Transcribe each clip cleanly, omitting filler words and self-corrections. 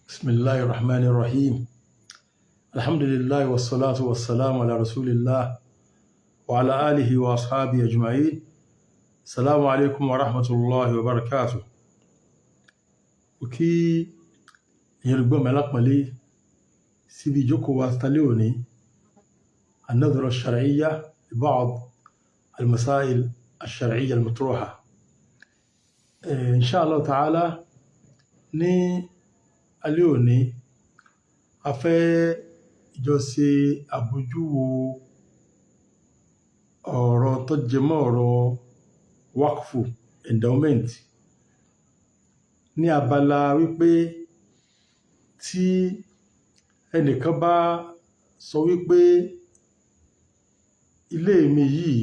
بسم الله الرحمن الرحيم. الحمد لله والصلاة والسلام على رسول الله وعلى آله وأصحابه أجمعين. السلام عليكم ورحمة الله وبركاته. وكي يرجو ملاك ملي سيدي جوكو واستليوني النظرة الشرعية لبعض المسائل الشرعية المطروحة. إن شاء الله تعالى alẹ́ òní a fẹ́ jọ ṣe àbójúwò ọ̀rọ̀ tó jẹmọ́ ọ̀rọ̀ waqfu endowment ní abala wípé tí ẹnìkan bá sọ wípé ilé mi yìí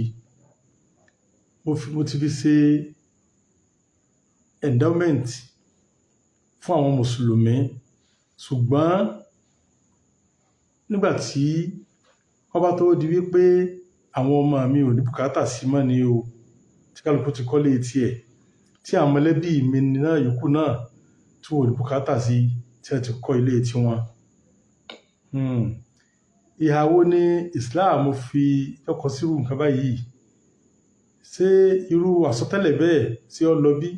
mo ti fi ṣe endowment fún àwọn mùsùlùmí, ṣùgbọ́n nígbàtí wọ́n bá tó di wípé àwọn ọmọ mi ò ní bùkátà sí mọ́ ni o, tí kálukú ti kọ́lé tiẹ̀, tí àwọn mọ̀lẹ́bí mi náà yòókù náà tí wọ́n ò ní bùkátà sí, tí wọ́n ti kọ́ ilé tiwọn. Ìhà wo ni Islam fi tọ́kọ sírú nǹkan báyìí? Ṣé irú àsọtẹ́lẹ̀ bẹ́ẹ̀ sí ó lọ bí?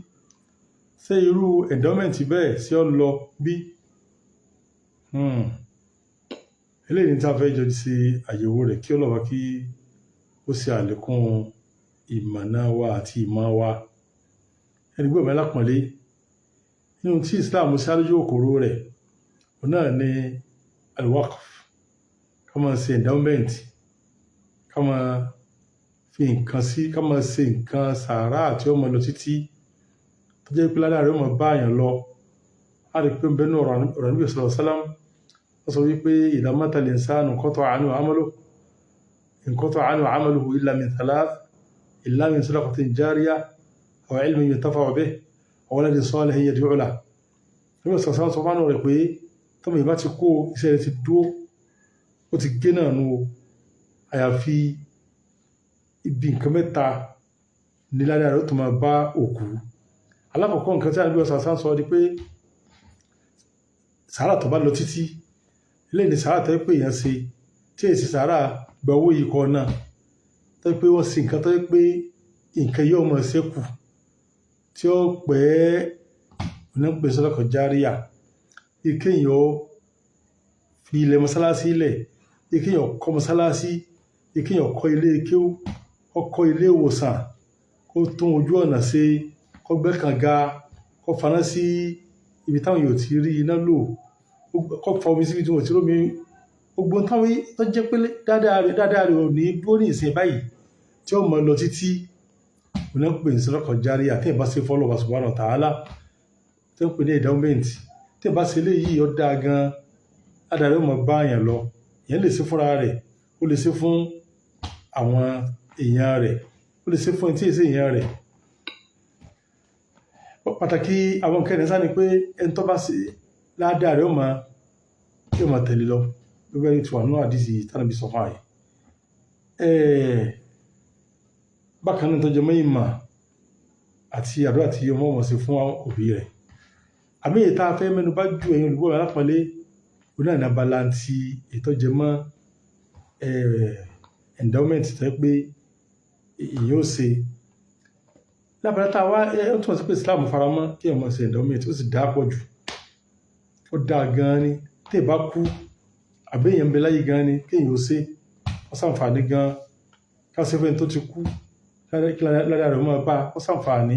Ṣé irú endowment bẹ́ẹ̀ sí ó lọ bí? Eléyìí ni tí a fẹ́ jọ sí àyẹ̀wò rẹ̀ kí Ọlọ́run kí ó ṣe àlékún ìmọ̀nà wa àti ìmọ̀ wa. Ẹni gbọ́ mi lápọ̀nlé nínú tí Islam ṣe àlójú òkòrò rẹ̀, òun náà ni al-waqf, ká máa ṣe endowment, ká máa fi nǹkan sí, ká máa ṣe nǹkan sàárà tí ó máa lọ títí tó jẹ́ pé ládàá rẹ̀ ó máa bá àyàn lọ. A rí pé ń bẹ́nu ọ̀rọ̀ Ànábì sallallahu alaihi wasallam wọ́n sọ wípé idha mata al-insanu inqata'a amaluhu illa min thalath, illa min sadaqatin jariyah aw ilmin yuntafa'u bihi aw waladin salihin yad'u lahu. Ànábì sallallahu alaihi wasallam sọ fánà rẹ̀ pé tọ́mọ ìbá ti kó iṣẹ́ rẹ̀ ti dúó, ó ti gé náà nù, àyàfi ibi nǹkan mẹ́ta ní ládàá rẹ̀ ó tó máa bá òkú. Alákọ̀ọ́kọ́ nǹkan tí Ànábì sallallahu alaihi wasallam sọ di pé sàárà tó bá lọ títí, ilé ní sàárà tó pé èèyàn ṣe tí èsì sàárà gba owó yìí kọ náà, tó pé wọ́n ṣe nǹkan tó pé nǹkan yóò mọ̀ ṣẹ́kù tí ó pẹ́ onípe sọ́dọ̀kọ̀ járíyà. Ìkéyàn fi ilẹ̀ mọ́sálásí ilẹ̀, ìkéyàn kọ́ mọ́sálásí, ìkéyàn kọ́ ilé kéwú, kọ́ ilé ìwòsàn, kó tún ojú ọ̀nà ṣe, kó gbẹ́ kànga, kó faná sí ibi táwọn yóò ti rí iná lò, kó fa omi síbi tí wọ́n ti rómi. Gbogbo táwọn tó jẹ́ pé dáadáa rẹ̀ ò ní dúró ní ìsìn báyìí tí ó mọ̀ lọ títí, òun náà pè ní sọ́dọ̀kọ̀ járíyà tí ìbá ṣe fọ́lọ̀ wa subhanahu wa ta'ala, tí ó pè ní endowment. Tí ìbá ṣe léyìí ó dáa gan, ládàá rẹ̀ ó mọ̀ bá àyàn lọ. Èèyàn lè ṣe fúnra rẹ̀, ó lè ṣe fún àwọn èèyàn rẹ̀, ó lè ṣe fún ẹni tí èsì èèyàn rẹ̀. Pàtàkì àwọn nǹkan ẹ̀nẹ́sá ni pé ẹni tó bá ṣe ládàá rẹ̀ yóò máa tẹ̀lé lọ, gbogbo ẹni tí wà nínú àdísì tánàbí sọ fún ààyè. Bákan náà tó jẹ mọ́ ìmọ̀ àti àdúrà tí ọmọ ọmọ sí fún òbí rẹ̀. Àmì èyí tá a fẹ́ mẹ́nu bá ju ẹ̀yin olùgbọ́ rẹ̀ lápọ̀lé, òun náà ní abala ti ètò jẹ mọ́ endowment tó pé èyí ó ṣe. Lábàrá tá a wá ó túnmọ̀ sí pé Islam faramọ́ kí èèyàn máa ṣe endowment, ó sì dáa pọ̀ jù, ó dáa gan ni. Tí ìbá kú àbí èèyàn ń bẹ láyé gan ni kí èèyàn ó ṣe, ó ṣàǹfààní gan. Ká ṣe fún ẹni tó ti kú, kí ládàá rẹ̀ máa bá, ó ṣàǹfààní.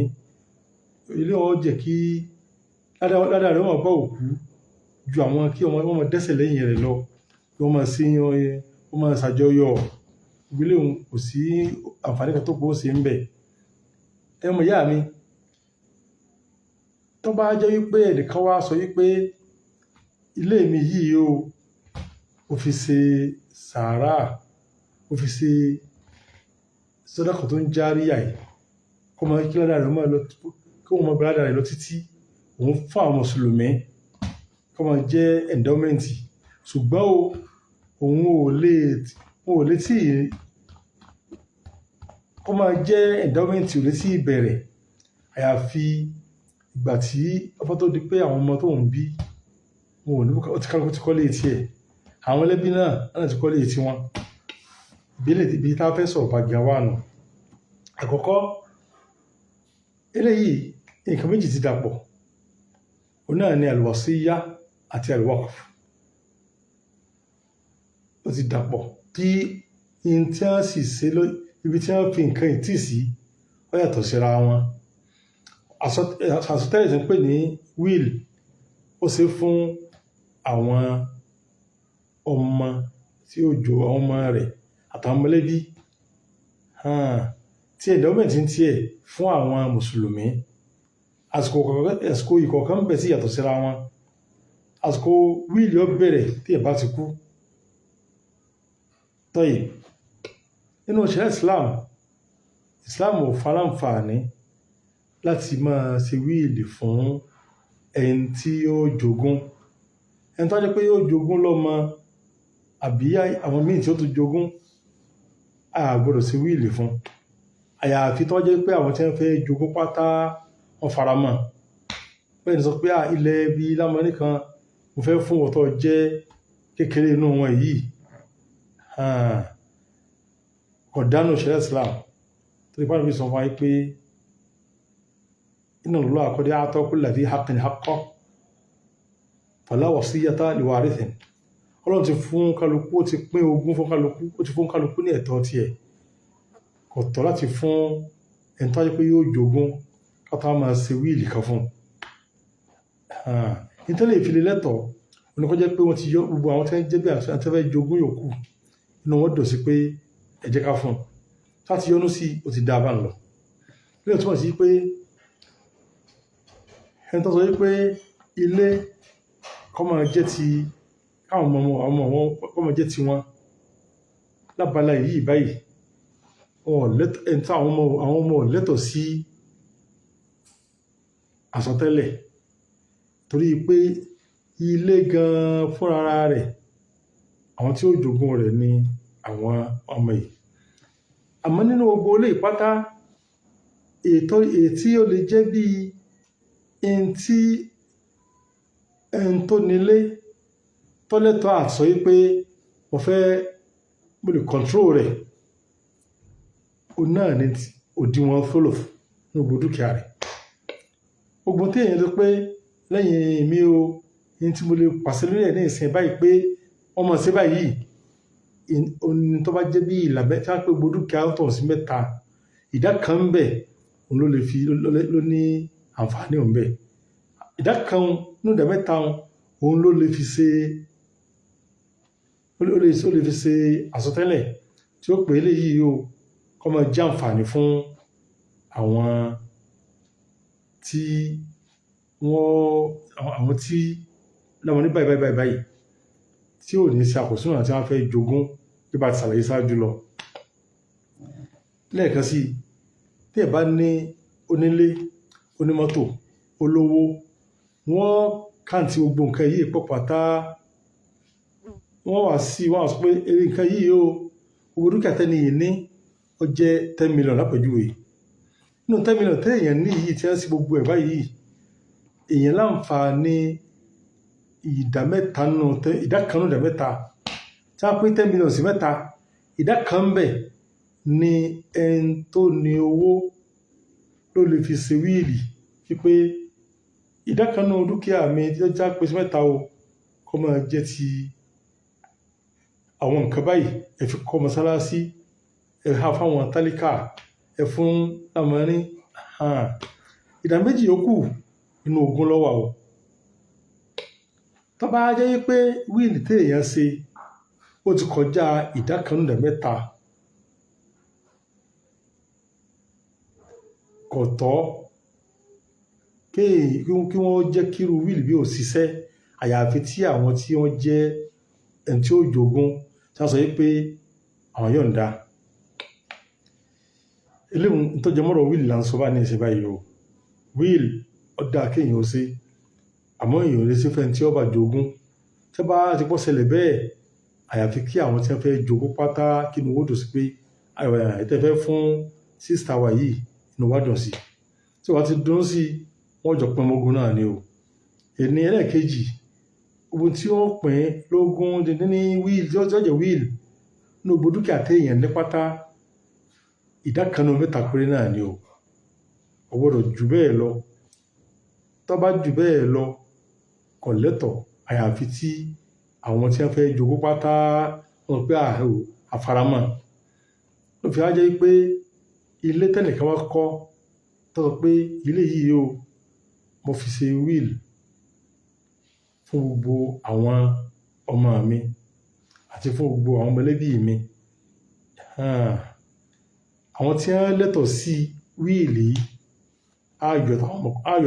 Ilé wọn jẹ́ kí ládàá rẹ̀ máa bá òkú ju àwọn kí wọ́n máa dẹ́ṣẹ̀ lẹ́yìn rẹ̀ lọ, kí wọ́n máa sí wọ́n máa ṣàjọyọ̀. Ìgbélé òun kò sí àǹfààní kan tó pọ̀ ó ṣe ń bẹ̀. Ẹmọ ìyá mi, tó bá jẹ́ wípé ẹnìkan wá sọ wípé ilé mi yìí ó fi ṣe sàárà, ó fi ṣe sọ́dọ̀kọ̀ tó ń járíyà yìí, kó máa kí ládàá rẹ̀ máa lọ, kí wọ́n máa bá ládàá rẹ̀ lọ títí, òun fún àwọn mùsùlùmí, kó máa jẹ́ endowment. Ṣùgbọ́n òun ò lè tí kó máa jẹ́ endowment ò lè tí ìbẹ̀rẹ̀ àyàfi ìgbà tí ọba tó di pé àwọn ọmọ tó ń bí wọn ò ní bùkátà ó ti kálukú ti kọ́lé tiẹ̀ àwọn ẹlẹ́bí náà ti kọ́lé tiwọn ibi tá a fẹ́ sọ̀rọ̀ bá gà wà nù. Àkọ́kọ́ eléyìí nǹkan méjì ti dàpọ̀ òun náà ni àlùwàsíyá àti àlùwákùf ó ti dàpọ̀ tí in tí wọ́n sì ṣe ibi tí wọ́n fi nǹkan ìtì sí ó yàtọ̀ síra wọn. Àsọtẹ́lẹ̀ tí ń pè ní will ó ṣe fún àwọn ọmọ tí ó jọ àwọn ọmọ rẹ̀ àtàwọn mọ̀lẹ́bí tí endowment ń tiẹ̀ fún àwọn mùsùlùmí àsìkò ìkọ̀ọ̀kan ń bẹ̀ sí yàtọ̀ síra wọn. Àsìkò will ó bẹ̀rẹ̀ tí ẹ̀ bá ti kú tọ́yì nínú ìṣẹ̀lẹ̀ Islam ò faláǹfààní láti máa ṣe wíìlì fún ẹni tí yóò jogún ẹni tó jẹ́ pé yóò jogún lọ́mọ àbí àwọn míì tí ó tún jogún a gbọ́dọ̀ ṣe wíìlì fún àyàfi tó jẹ́ pé àwọn tí wọ́n fẹ́ jogún pátá wọn faramọ́ bẹ́ẹ̀ ni sọ pé ilẹ̀ bí lámọ́rí kan mo fẹ́ fún ọ̀tọ̀ jẹ́ kékeré inú wọn yìí ọ̀dánù ìṣẹ̀lẹ̀ Islam tó ipá níbi sọ fún wa pé inna Allaha qad a'ta kulla dhi haqqin haqqahu fala wasiyyata li warithin Ọlọ́run ti fún kálukú ó ti pín ogún fún kálukú ó ti fún kálukú ní ẹ̀tọ́ tiẹ̀ kò tọ́ láti fún ẹni tó jẹ́ pé yóò jogún kátà máa ṣe wíìlì kan fún nítorí ìfilé lẹ́tọ̀ọ́ oníkọ́ jẹ́ pé wọ́n ti yọ gbogbo àwọn tí wọ́n jẹ́ bí àti fẹ́ jogún yòókù inú wọn dùn sí pé ẹ jẹ́ ká fún láti yọnú sí ó ti dá a bá ń lọ ilé ìtumọ̀ sí pé ẹni tó sọ wípé ilé kọ́ máa jẹ́ ti káwọn ọmọ wọn kọ́ máa jẹ́ ti wọn lábala yìí báyìí ẹni tí àwọn ọmọ lẹ́tọ̀ sí àsọtẹ́lẹ̀ torí pé ilé gan fúnra rẹ̀ àwọn tí ó jogún rẹ̀ ni àwọn ọmọ yìí àmọ́ nínú gbogbo ilé ìpátá ètí ó lè jẹ́ bí in tí ẹn tó nílé tọ́lẹ́tọ̀ àsọ yí pé mo fẹ́ mo lè control rẹ̀ o náà ní òdiwọ̀n fólò ní gbogbo dúkìá rẹ̀ gbogbo tí èyàn ló pé lẹ́yìn mi o in tí mo lè pàṣẹ lórí ẹ̀ ní ìsìn báyìí pé wọ́n mọ̀ sí báyìí oní tó bá jẹ́ bí ìlàbẹ́ tí wọ́n pé gbogbo dúkìá tó sí mẹ́ta ìdá kan ń bẹ òun ló lè fi ló ní àǹfààní òun bẹ ìdá kan nínú ìdá mẹ́ta òun ló lè fi ṣe àsọtẹ́lẹ̀ tí ó pè é léyìí o kọ́ máa jẹ́ àǹfààní fún àwọn tí láwọn ní báyìí tí ò ní ṣe àkóso náà tí wọ́n fẹ́ jogún bí bá ti ṣàlàyé ṣáájú lọ. Lẹ́ẹ̀kan sí tí ẹ̀ bá ní onílé onímọ́tò olówó wọ́n kàǹtì gbogbo nǹkan yìí pọ̀ pátá wọ́n sọ pé eré nǹkan yìí o owó dúkìá tẹ́ni yìí ní ó jẹ́ 10 million lápèjúwe nínú 10 million tẹ́yàn ní yìí tí wọ́n sì gbogbo ẹ̀ báyìí èèyàn láǹfààní ìdá mẹ́ta nínú ìdá kan nínú ìdá mẹ́ta tí wọ́n pín 10 million sí mẹ́ta ìdá kan bẹ̀ ni ẹni tó ní owó ló lè fi ṣe wíìlì wípé ìdá kan nínú dúkìá mi tí ó já pín sí mẹ́ta o kó máa jẹ́ ti àwọn nǹkan báyìí ẹ fi kọ́ mọ́sálásí ẹ ha fáwọn tálíkà ẹ fún lámọ́rin ìdá méjì yòókù inú ogún ló wà o tó bá jẹ́ pé wíìlì tí èèyàn ṣe ó ti kọjá ìdá kan nínú ìdá mẹ́ta kò tọ́ kí wọ́n jẹ́ kírú wíìlì bí ò ṣiṣẹ́ àyàfi tí àwọn tí wọ́n jẹ́ ẹni tí ó jogún tí wọ́n sọ pé àwọn yọ̀ǹda eléhùn tó jẹ mọ́rọ̀ wíìlì là ń sọ bá ní ìṣẹ́ báyìí o wíìlì ó dáa kéèyàn ó ṣe àmọ́ èèyàn lè ṣe fẹ́ tí ó bá jogún tí bá ti pọ́ ṣẹlẹ̀ bẹ́ẹ̀ àyàfi kí àwọn tí wọ́n fẹ́ jogún pátá kí ni owó dùn sí pé ẹ̀tẹ́ fún sísítà wa yìí inú wa dùn sí tí wọ́n ti dùn sí wọ́n jọ pín ogún náà ni o ẹni ẹlẹ́ẹ̀kejì ohun tí ó pín lógún ní wíìlì tí ó jẹ́ wíìlì ní gbogbo dúkìá téèyàn ní pátá ìdá kan nínú mẹ́ta péré náà ni o kò gbọ́dọ̀ jù bẹ́ẹ̀ lọ tó bá jù bẹ́ẹ̀ lọ kò lẹ́tọ̀ọ́ àyàfi tí àwọn tí wọ́n fẹ́ jogún pátá wọn pé àfaramọ́ ló fi wá jẹ́ pé ilé tẹ́nìkan wá kọ́ tó sọ pé ilé yìí o mo fi ṣe wíìlì fún gbogbo àwọn ọmọ mi àti fún gbogbo àwọn mọ̀lẹ́bí mi àwọn tí wọ́n lẹ́tọ̀ọ́ sí wíìlì ayọ̀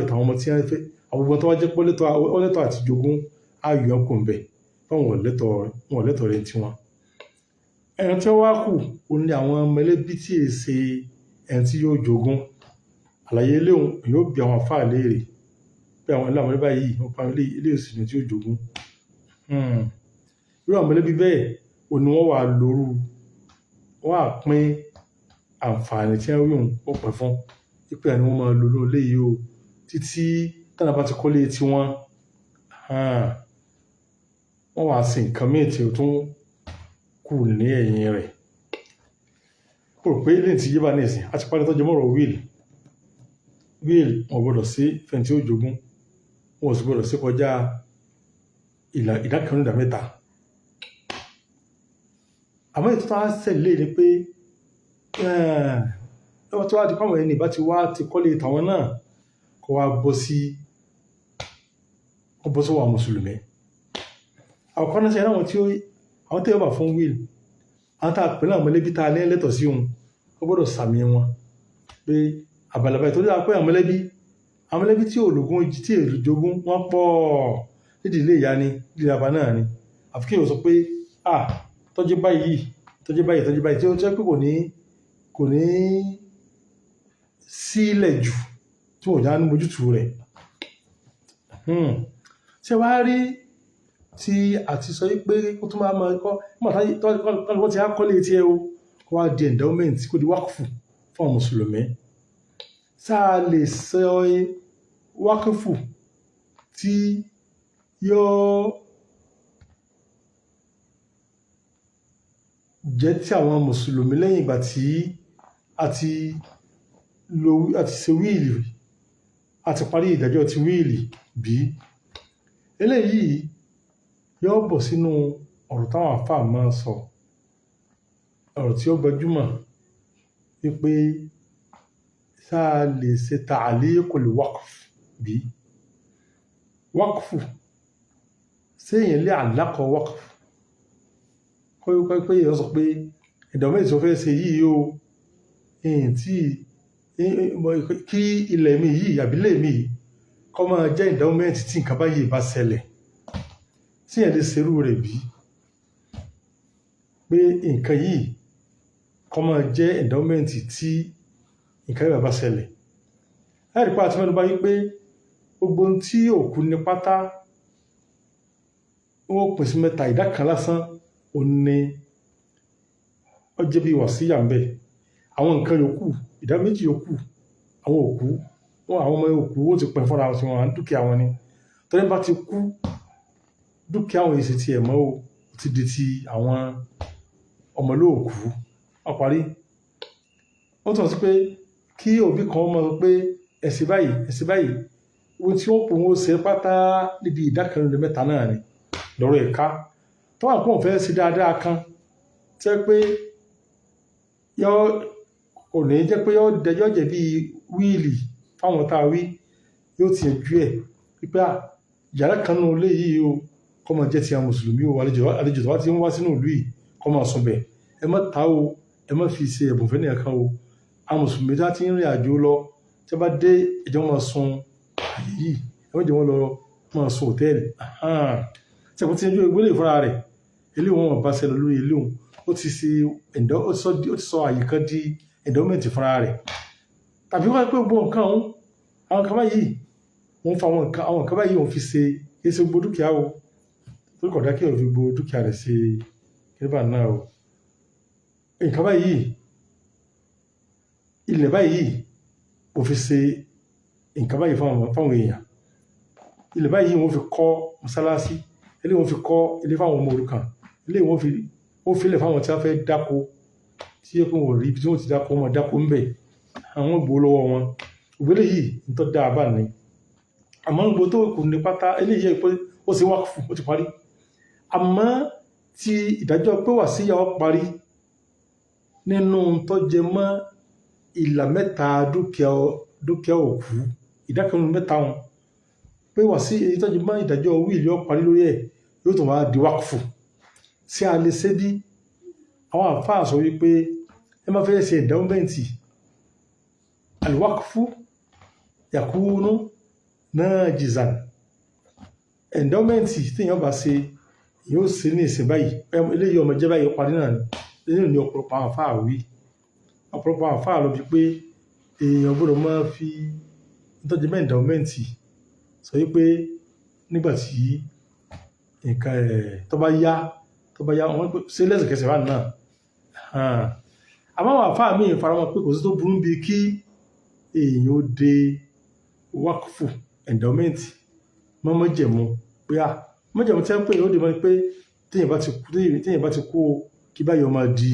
táwọn ọmọ tí wọ́n fẹ́ àwọn ọmọ tó wá jẹ́ pé lẹ́tọ̀ọ́ àti jogún ayọ̀ kò ń bẹ̀ fáwọn lẹ́tọ̀ọ́ rẹ̀ tí wọ́n ẹni tí wọ́n wá kù ó ní àwọn mọ̀lẹ́bí tí è ṣe ẹni tí yóò jogún àlàyé léhùn yóò bí àwọn àfáà léèrè pé àwọn ilé àwọn mọ̀lẹ́bí yìí wọ́n pa ilé ìsìn tí yóò jogún irú àwọn mọ̀lẹ́bí bẹ́ẹ̀ ò ní wọ́n wà lóru wọ́n á pín àǹfààní tí wọ́n rí òun ó pẹ́ fún pípẹ́ àni wọ́n máa lò ní ilé yìí o títí tánà bá ti kọ́lé tí wọ́n wà sí nǹkan míì tí ó tún kù ní ẹ̀yìn rẹ̀ ó rò pé ilé tí yé bá ní ìsìn àti parí tọ́jú mọ́rọ̀ wíìlì wọn gbọ́dọ̀ sí fẹ́ntì ó jogún wọn sì gbọ́dọ̀ sí kọjá ìdá kan nínú ìdá mẹ́ta àmọ́ ètò tó wá sẹ̀lé ni pé ẹwọ́n tó wá di pàwọn ẹni bá ti wá ti kọ́lé tàwọn náà kó wá bọ́ sọ́wọ́ mùsùlùmí àwọn kan náà ṣe àwọn tí ó bà fún wíìlì àwọn tá a pè náà mọ̀lẹ́bí tá a ní lẹ́tọ̀ọ́ sí òun ó gbọ́dọ̀ sàmì wọn pé àbàlàbà ìtọ́jú àpẹ àwọn mọ̀lẹ́bí tí olùgún tí èrò jogún wọ́n pọ̀ nídìí ilé ìyá ni nídìí bàbá náà ni àfi kí èèyàn sọ pé tọ́jú báyìí tí ó jẹ́ pé kò ní sílẹ̀ jù tí wọ́n já ní mójútó rẹ̀ ṣé wàá rí tí àti sọ pé kó tún máa kọ́ mọ̀ tí a kọ́lé tí ẹ o kó wá di endowment kó di wákùfù fún àwọn mùsùlùmí sáà lè sọ wákùfù tí yóò jẹ́ tí àwọn mùsùlùmí lẹ́yìn ìgbà tí a ti ṣe wíìlì àti parí ìdájọ́ ti wíìlì bí eléyìí yóò bọ̀ sínú ọ̀rọ̀ táwọn àfáà máa sọ ọ̀rọ̀ tí ó gbajúmọ̀ wípé sáà lè ṣe ta'liqul waqf bí waqfu séèyàn lé àlákọ̀ waqf kọ́ pé èèyàn sọ pé endowment tó fẹ́ ṣe yìí o kí ilẹ̀ mi yìí àbílẹ̀ mi yìí kọ́ máa jẹ́ endowment tí nǹkan báyìí bá ṣẹlẹ̀ tí ẹ̀ lè ṣerú rẹ̀ bí pé nǹkan yìí kọ́ máa jẹ́ endowment tí nǹkan yìí bá ṣẹlẹ̀ láì rí pa àti mẹ́nu bá yí pé gbogbo tí òkú ní pátá wọ́n pín sí mẹ́ta ìdá kan lásán ó ní ọjẹ́ bí wàsíyà ń bẹ àwọn nǹkan yòókù ìdá méjì yòókù àwọn òkú àwọn ọmọ òkú ó ti pín fúnra tí wọ́n dúkìá wọn ni tọ́lẹ́ bá ti kú dúkìá àwọn èsì ti ẹ̀mọ́ ó ti di ti àwọn ọmọlóòkú wọ́n parí ó tún sí pé kí òbí kan mọ̀ pé ẹ̀sìn báyìí ohun tí wọ́n pò wọ́n ṣe pátá níbi ìdá kan nínú mẹ́ta náà ni lọ́rọ̀ ẹ̀ka tó wà pọ̀ fẹ́ sí dáadáa kan tẹ́ pé kò ní jẹ́ pé yọ́ jẹ́ bí wíìlì fáwọn tá a wí yóò ti ẹ̀jú ẹ̀ pípé yàrá kan nínú ilé yìí o kọ́ máa jẹ́ ti àwọn mùsùlùmí o àlejò tó wá ti ń wá sínú ìlú yìí kọ́ máa sùn bẹ̀ ẹ má ta o ẹ má fi ṣe ẹ̀bùn fẹ́ nìkan o àwọn mùsùlùmí tá ti ń rìn àjò lọ tí wọ́n bá dé ẹjọ́ máa sun àyè yìí ẹ má jẹ́ wọ́n lọ máa sun hòtẹ́ẹ̀lì ṣẹ́kùn tí ẹjọ́ ìgbélé ìfúnra rẹ̀ ilé wọn bá ṣẹlẹ̀ lórí ilé òun ó ti sọ àyè kan di endowment fúnra rẹ̀ tàbí wọ́n pé gbogbo nǹkan ọ̀hún àwọn kan báyìí wọ́n fa àwọn nǹkan báyìí wọ́n fi ṣe èsì gbogbo dúkìá o tó kọ̀dá kí wọ́n fi gbogbo dúkìá rẹ̀ ṣe kíríbà náà o nǹkan báyìí ilẹ̀ báyìí wọ́n fi ṣe nǹkan báyìí fáwọn èèyàn ilẹ̀ báyìí wọ́n fi kọ́ mọ́sálásí eléyìí wọ́n fi kọ́ ilé fáwọn ọmọ òrukàn, eléyìí wọ́n fi lẹ̀ fáwọn tí wọ́n fẹ́ dáko tí yẹ kó wọ́n rí ibi tí wọ́n ti dáko wọn dáko ń bẹ̀ àwọn gbòó lọ́wọ́ wọn ògbélé yìí ń tọ́ dáa bá ní àmọ́ gbogbo tó kù ní pátá eléyìí yẹ pé ó sì wákùfù ó ti parí àmọ́ tí ìdájọ́ pé wà sí ìyàwó parí nínú tó jẹ mọ́ ìlà mẹ́ta dúkìá òkú ìdákanú mẹ́ta wọn pé wà sí èyí tó jẹ mọ́ ìdájọ́ wíìlì ó parí lórí ẹ̀ yóò tó wá di wákùfù sí a lè ṣe bí àwọn àfáà sọ wípé ẹ máa fẹ́ ṣe ẹ̀ndáwọ́mẹ́ǹtì alwákùfù yakunu najizan ẹ̀ndáwọ́mẹ́ǹtì tí èèyàn bá ṣe yóò ṣe ní ìsìn báyìí eléyìí ọmọ jẹ́ báyìí parí náà nínú ní ọ̀pọ̀lọpọ̀ àwọn àfáà wí ọ̀pọ̀lọpọ̀ àwọn àfáà lọ bí pé èèyàn gbọ́dọ̀ máa fi ìtọ́jú ẹ̀ndáwọ́mẹ́ǹtì sọ wípé nígbàtí nǹkan tó bá yá wọ́n ṣe lẹ́sẹ̀kẹsẹ̀ wà náà àmọ́ àwọn àfáà míì faramọ́ pé kò sí tó burú bí kí èèyàn ó de wákùfù ẹ̀ndáwọ́mẹ́ǹtì mọ́jẹ̀mú pé mọ́jẹ̀mú tí wọ́n pè ó dè mọ́ pé téèyàn bá ti kú kí báyìí máa di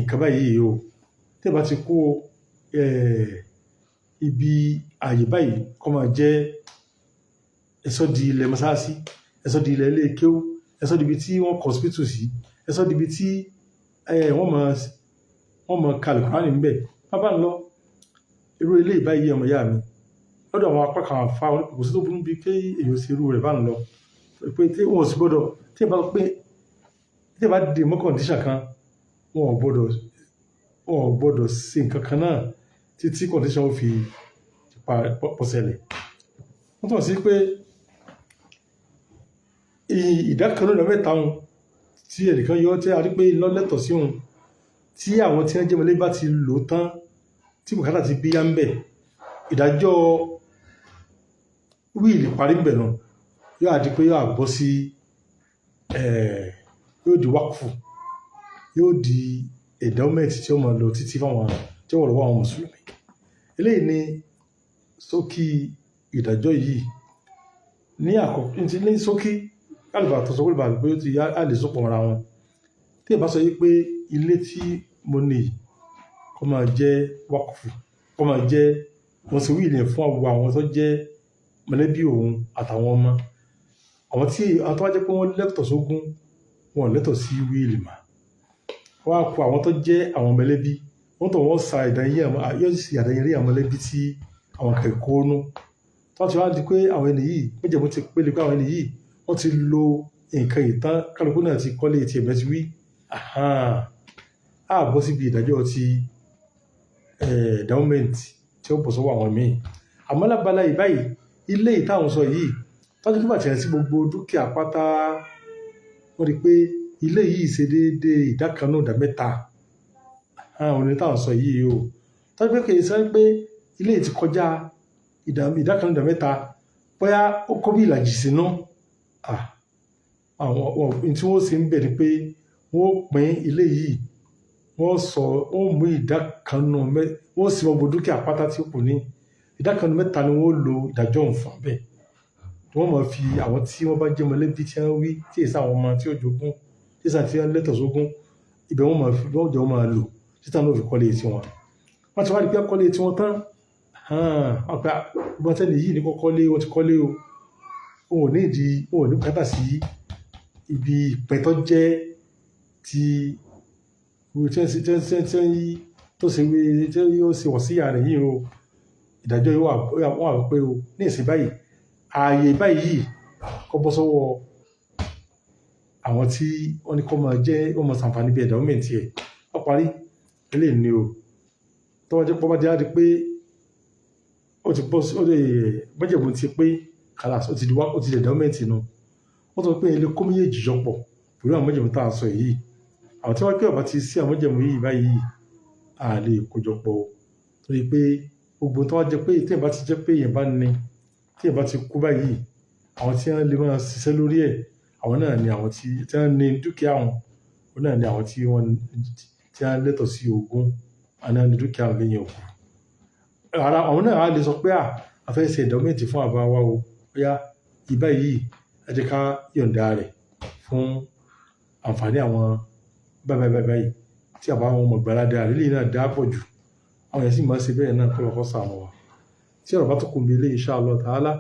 nǹkan báyìí o téèyàn bá ti kú ibi ààyè báyìí kó máa jẹ́ ẹ̀sọ́ di ilẹ̀ mọ́sáàsì ẹ̀sọ́ di ilẹ̀ ilé kéwú ẹ̀sọ́ di ibi tí wọ́n kọ́ hospital sí ẹ̀sọ́ di ibi tí wọ́n máa kalẹ̀ kúránì níbẹ̀ bábá ń lọ irú ilé ìbáyìí ọmọ ìyá mi lọ́dọ̀ àwọn apá kan àfa kò sí tó burú bíi pé èèyàn sí irú rẹ̀ bá ń lọ pé tí wọ́n sì gbọ́dọ̀ tí ẹ bá dé mọ́ kọ̀ǹdíṣàn kan wọn ò gbọ́dọ̀ sí nǹkan kan náà títí kọ̀ǹdíṣàn ó fi pọ̀sẹ̀lẹ̀ wọ́n tọ̀ sí pé ìdákanú ìdá mẹ́ta wọn tí ẹnìkan yọ tí a rí pé iná lẹ́tọ̀ sí òun tí àwọn tí wọ́n jẹ́ mọ́lẹ́ bá ti lò tán tí bùkátà ti bí yá ń bẹ̀ ìdájọ́ wíìlì parí ń bẹ̀ náà yóò àdí pé yóò àgbọ́ sí yóò di wákùfù yóò di ẹ̀ndáwọ́mẹ́ǹtì tí ó máa lọ títí fáwọn tí ó wọ̀ lọ́wọ́ àwọn mùsùlùmí eléyìí ni ṣókí ìdájọ́ yìí ní àkọ́kọ́ ní ṣókí kálùbà tó sọ pé ó ti á lè sopọ̀ mọ́ra wọn tí ìbá sọ yí pé ilé tí mo ní kó máa jẹ́ wákùfù kó máa jẹ́ wọ́n sì wíìlì fún àwọn tó jẹ́ mọ̀lẹ́bí òun àtàwọn ọmọ àwọn tó wá jẹ́ pé wọ́n lẹ́tọ̀ sógún wọn lẹ́tọ̀ sí wíìlì mà wọ́n á kó àwọn tó jẹ́ àwọn mọ̀lẹ́bí wọ́n tó wọ́n sa ìdáyé àwọn mọ̀lẹ́bí tí àwọn kẹ̀kọ́ nú tó ti wá di pé àwọn ẹni yìí méjèèmú ti pélé pé àwọn ẹni yìí wọ́n ti lo nǹkan ìtàn kálukú náà ti kọ́lé ti ẹ̀mẹ́ ti wí àbọ̀ síbi ìdájọ́ ti ẹ̀ndáwọ́mẹ́ǹtì tí ó bọ̀ sọ́wọ́ àwọn míì àmọ́ lábala ìbáyìí ilé ìtàwọn sọ yìí tọ́jú kí bàtẹ̀ sí gbogbo dúkìá pátá wọ́n rí pé ilé yìí ṣe déédé ìdákanú ìdá mẹ́ta àwọn onítàwọn sọ yìí o tọ́jú pé kìí sọ pé ilé ti kọjá ìdákanú ìdá mẹ́ta bóyá ó kó bí ìlàjì sínú àwọn tí wọ́n ṣe ń bẹ̀ ni pé wọ́n pín ilé yìí wọ́n mú ìdákanú wọ́n sì gbogbo dúkìá pátá tí ó kù ní ìdákanú mẹ́ta ni wọ́n lo ìdájọ́ òǹfà bẹ́ẹ̀ wọ́n máa fi àwọn tí wọ́n bá jẹ́ mọ̀lẹ́bí tí wọ́n wí tí èsì àwọn ọmọ tí ó jogún tí èsì àti lẹ́tọ̀ sógún ibẹ̀ wọ́n máa lò títà náà fi kọ́lé tí wọn wọ́n ti wá rí pé kọ́lé tí wọ́n tán wọ́n pẹ́ ọgbọ́n tẹ́lẹ̀ yìí ní kọ́lé wọ́n ti kọ́lé o òun ò ní bùkátà sí ibi ìpẹ́tọ́ jẹ́ ti tó ṣe wé tí ó ṣe wọ̀ sí ààrẹ yìí o ìdájọ́ yóò wà pé o ní ìsìn báyìí ààyè báyìí kọ́ bọ́ sọ́wọ́ àwọn tí wọ́n ní kọ́ máa jẹ́ wọ́n máa ṣàǹfààní bí ẹ̀ndáwọ́mẹ́ǹtì ẹ̀ wọ́n parí eléyìí ni o tọ́wọ́ jẹ́ pọ́pá jẹ́ pé ó ti bọ́ ó lè gbẹ́jẹ̀bù ti pé kàlàs ó ti di ẹ̀ndáwọ́mẹ́ǹtì nu wọ́n sọ pé ilé kó méjèèjì yọpọ̀ pẹ̀lú àwọn mọ́jẹ̀mú tá a sọ yìí àwọn tí wọ́n pé ọ̀bá ti sí àwọn mọ́jẹ̀mú yìí báyìí a lè kójọpọ̀ torí pé gbogbo tó wá jẹ́ pé tí ẹ̀ bá ti jẹ́ pé èèyàn bá ní tí ẹ̀ bá ti kú báyìí àwọn tí wọ́n lè máa ṣiṣẹ́ lórí ẹ̀ àwọn náà ni àwọn tí wọ́n ní dúkìá wọn náà ni àwọn tí wọ́n lẹ́tọ̀ sí ogún àná ní dúkìá wọn lẹ́yìn òkú àwọn náà á lè sọ pé a fẹ́ ṣe ẹ̀ndáwọ́mẹ́ǹtì fún àbá wa o bóyá ìbá yìí ẹ jẹ́ ká yọ̀ǹda rẹ̀ fún àǹfààní àwọn báyìí tí àbá àwọn ọmọ ìgbàládà rẹ̀ lè náà dá pọ̀ jù àwọn yẹn sì máa ń ṣe bẹ́ẹ̀ náà kọ́lọ́kọ́ sàánú wa tí ọ̀rọ̀ bá tó kún bí ilé insha Allah ta'ala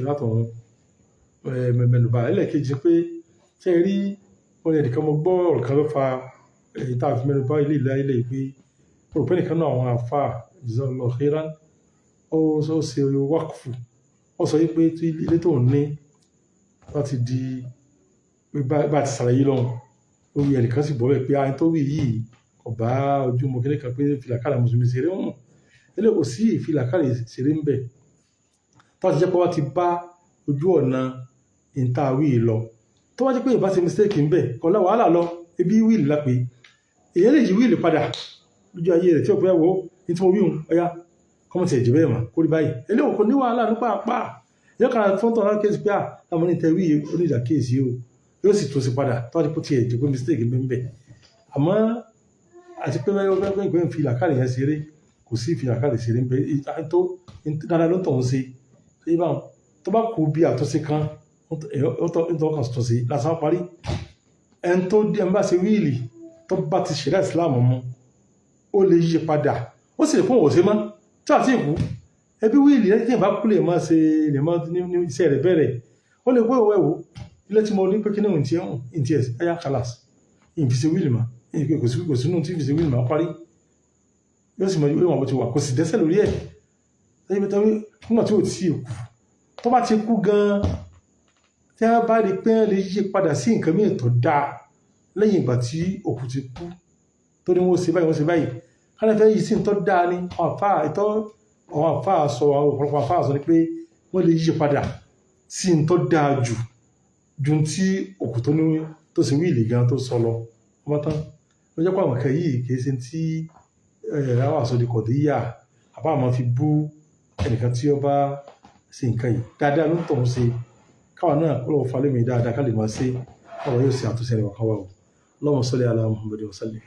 látọ̀hún mẹ́nubà ẹlẹ́ẹ̀kejì pé ṣe rí wọn yẹn nìkan mo gbọ́ ọ̀rọ̀ kan ló fa èyí tá a fi mẹ́nubà ilé ilé pé mo rò pé nìkan náà àwọn àfà jazakallahu khairan ó ṣe wákùfù ó sọ yí pé tí ilé tó ń ní wọ́n ti di bá ti ṣàlàyé lọ́hùn orí ẹnìkan sì bọ́ bẹ́ẹ̀ pé àyìn tó wí yìí ọba ojúmọ́ kékeré kan pé fìlàkàrà mùsùlùmí ṣeré hàn ilé kò sí ìfìlàkàrà ṣeré ń bẹ̀ tó bá ti jẹ́ pé wọ́n ti bá ojú ọ̀nà ìntàwí lọ tó bá jẹ́ pé ìbá ṣe mistake ń bẹ̀ kọ́lá wàhálà lọ ebi wíìlì lápé èyí lè yí wíìlì padà lójú ayé rẹ̀ tí ó pẹ́ wo ní tí mo wí hùn ọ̀yá kọ́mọ̀tì ẹ̀jẹ̀ bẹ́ẹ̀ mà kó rí báyìí eléwọ̀n kò ní wàhálà nípa àpá yóò kàrà fún tọ̀nà kéèsì pé àwọn ní tẹ̀wí onídà kéèsì o yóò sì tó sí padà tó wá di pé tiẹ̀ jẹ́ pé mistake ń bẹ̀ àmọ́ àti pé ìgbẹ́ ń fi làkàrì yẹn ṣeré kò sí ìfi làkàrì ṣeré ń bẹ̀ tó dáadáa ló tọ̀hún ṣe ṣé báwọn tó bá kú bí àtúnṣe kan ó tọ́ kan tó ṣe lásán parí ẹni tó dé ẹni bá ṣe wíìlì tó bá ti ṣẹ̀dá ìsìláàmù mu ó lè yí padà ó sì lè fún òwò ṣe mọ́ tí àti ìkú ẹbí wíìlì lẹ́yìn tí ìbá kú lè máa ṣe lè máa ní iṣẹ́ rẹ̀ bẹ̀rẹ̀ ó lè wéwò ẹ̀wò ilé tí mo ní pé kí ní ìhùn tí ẹ̀yà kàlàs ìfìsẹ̀ wíìlì mà kò sínú tí ìfìsẹ̀ wíìlì mà parí yóò sì mọ ìwé wọn bó ti wà kò sì dẹ́sẹ̀ lórí ẹ̀ lẹ́yìn pé nígbà tí ò tí ì kú tó bá ti kú gan-an tí a bá rí pé lè yí padà sí nǹkan mìíràn tó dáa lẹ́yìn ìgbà tí òkú ti kú tó ní wọ́n ṣe báyìí kálẹ̀ fẹ́ yìí sí ń tọ́ dáa ní àwọn àfáà sọ àwọn ọ̀pọ̀lọpọ̀ àfáà sọ ní pé wọ́n lè yí padà sí ń tọ́ dáa jù tí òkú tó sì wíìlì gan tó sọ lọ ọmọ tán ló jẹ́ pé àwọn kan yìí kìí ṣe tí àwọn àsọdìkọ̀ dé yà àbá àmọ́ fi bú ẹnìkan tí ó bá ṣe nǹkan yìí dáadáa ló ń tọ̀hún ṣe káwọn náà kó lọ́wọ́ falẹ́mi dáadáa ká lè máa ṣe ọ̀rọ̀ yóò ṣe àtúnṣe rẹ̀ wà káwá o Allahumma salli ala Muhammadin wa sallim.